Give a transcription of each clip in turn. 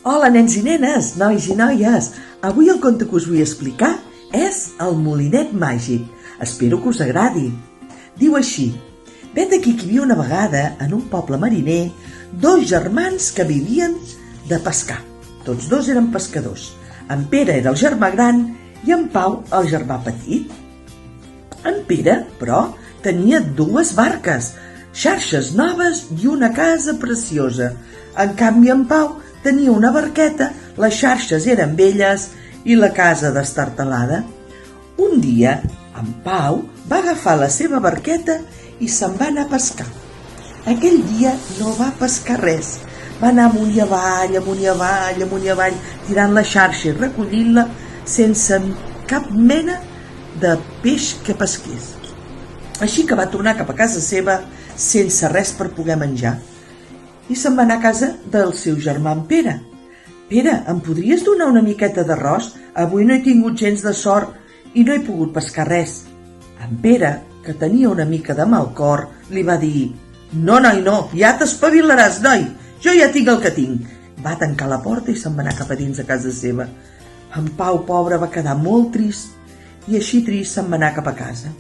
Hola, nens i nenes, nois i noies. Avui el conte que us vull explicar és El molinet màgic. Espero que us agradi. Diu així: vet aquí que hi havia una vegada, en un poble mariner, dos germans que vivien de pescar. Tots dos eren pescadors. En Pere era el germà gran i en Pau el germà petit. En Pere, però, tenia dues barques, xarxes noves i una casa preciosa. En canvi, en Pau tenia una barqueta, les xarxes eren velles i la casa destartalada. Un dia, en Pau va agafar la seva barqueta i se'n va anar a pescar. Aquell dia no va pescar res. Va anar amunt i avall, amunt i avall, amunt i avall, tirant la xarxa i recollint-la sense cap mena de peix que pesqués. Així que va tornar cap a casa seva sense res per poder menjar. I se'n va anar a casa del seu germà en Pere. Pere, em podries donar una miqueta d'arròs? Avui no he tingut gens de sort i no he pogut pescar res. En Pere, que tenia una mica de mal cor, li va dir: no, noi, no, ja t'espavilaràs, noi, jo ja tinc el que tinc. Va tancar la porta i se'n va anar cap a dins de casa seva. En Pau, pobre, va quedar molt trist i així trist se'n va anar cap a casa.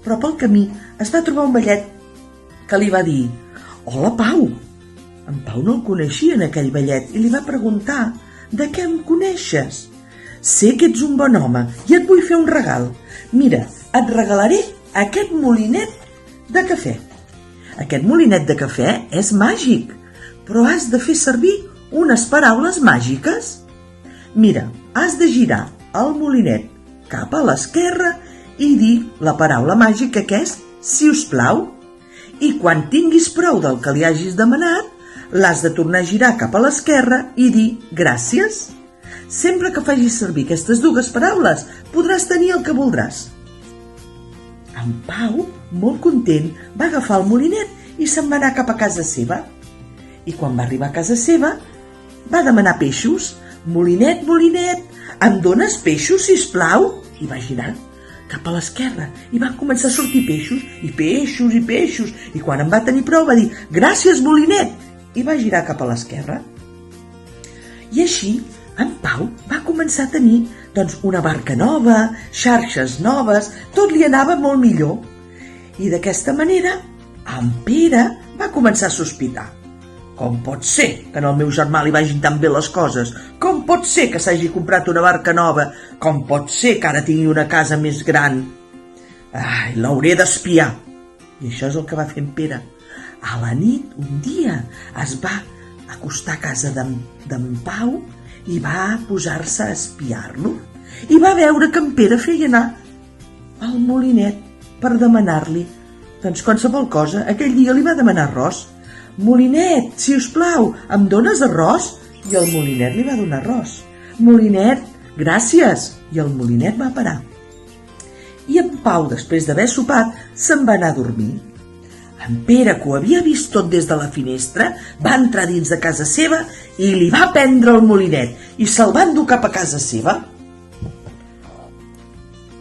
Però pel camí es va trobar un vellet que li va dir: hola, Pau. En Pau no el coneixia, en aquell vellet, i li va preguntar: de què em coneixes? Sé que ets un bon home i et vull fer un regal. Mira, et regalaré aquest molinet de cafè. Aquest molinet de cafè és màgic, però has de fer servir unes paraules màgiques. Mira, has de girar el molinet cap a l'esquerra i dir la paraula màgica que és si us plau. I quan tinguis prou del que li hagis demanat, l'has de tornar a girar cap a l'esquerra i dir gràcies. Sempre que facis servir aquestes dues paraules, podràs tenir el que voldràs. En Pau, molt content, va agafar el molinet i se'n va anar cap a casa seva. I quan va arribar a casa seva, va demanar peixos. Molinet, molinet, em dones peixos, sisplau? I va girar cap a l'esquerra i van començar a sortir peixos, i peixos, i peixos, i quan en va tenir prou va dir gràcies, molinet, i va girar cap a l'esquerra. I així en Pau va començar a tenir una barca nova, xarxes noves, tot li anava molt millor. I d'aquesta manera en Pere va començar a sospitar. Com pot ser que al meu germà li vagin tan bé les coses? Com pot ser que s'hagi comprat una barca nova? Com pot ser que ara tingui una casa més gran? Ai, l'hauré d'espiar. I això és el que va fer en Pere. A la nit, un dia, es va acostar a casa d'en Pau i va posar-se a espiar-lo. I va veure que en Pere feia anar al molinet per demanar-li qualsevol cosa. Aquell dia li va demanar arròs. Molinet, si us plau, em dones arròs? I el molinet li va donar arròs. Molinet, gràcies. I el molinet va parar. I en Pau, després d'haver sopat, se'n va anar a dormir. En Pere, que ho havia vist tot des de la finestra, va entrar dins de casa seva i li va prendre el molinet i se'l va endur cap a casa seva.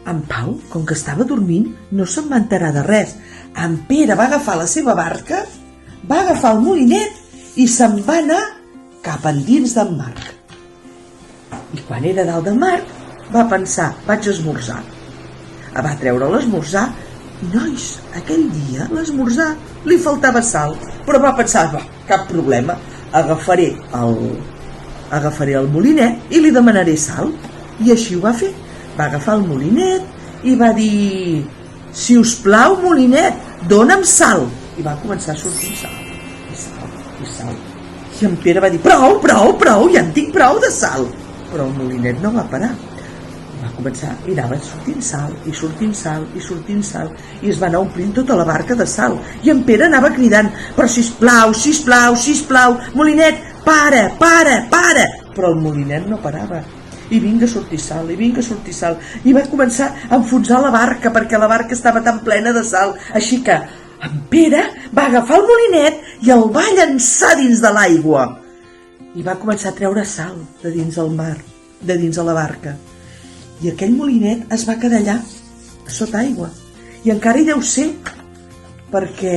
En Pau, com que estava dormint, no se'n va enterar de res. En Pere va agafar la seva barca, va agafar el molinet i se'n va anar cap endins del mar. I quan era dalt del mar, va pensar, vaig esmorzar. Va treure l'esmorzar i, nois, aquell dia l'esmorzar li faltava sal, però va pensar, cap problema, agafaré el molinet i li demanaré sal. I així ho va fer. Va agafar el molinet i va dir: si us plau, molinet, dona'm sal. I va començar a sortir sal, i sal, i sal. I en Pere va dir: prou, prou, prou, ja en tinc prou de sal. Però el molinet no va parar. Va començar i anava sortint sal, i sortint sal, i sortint sal, i es va anar omplint tota la barca de sal. I en Pere anava cridant: però sisplau, sisplau, sisplau, molinet, para, para, para. Però el molinet no parava. I vinga a sortir sal, i vinga a sortir sal. I va començar a enfonsar la barca, perquè la barca estava tan plena de sal. Així que en Pere va agafar el molinet i el va llançar dins de l'aigua. I va començar a treure sal de dins el mar, de dins de la barca. I aquell molinet es va quedar allà, sota aigua. I encara hi deu ser, perquè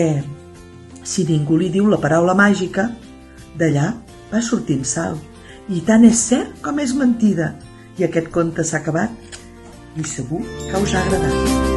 si ningú li diu la paraula màgica, d'allà va sortint sal. I tant és cert com és mentida. I aquest conte s'ha acabat i segur que us ha agradat.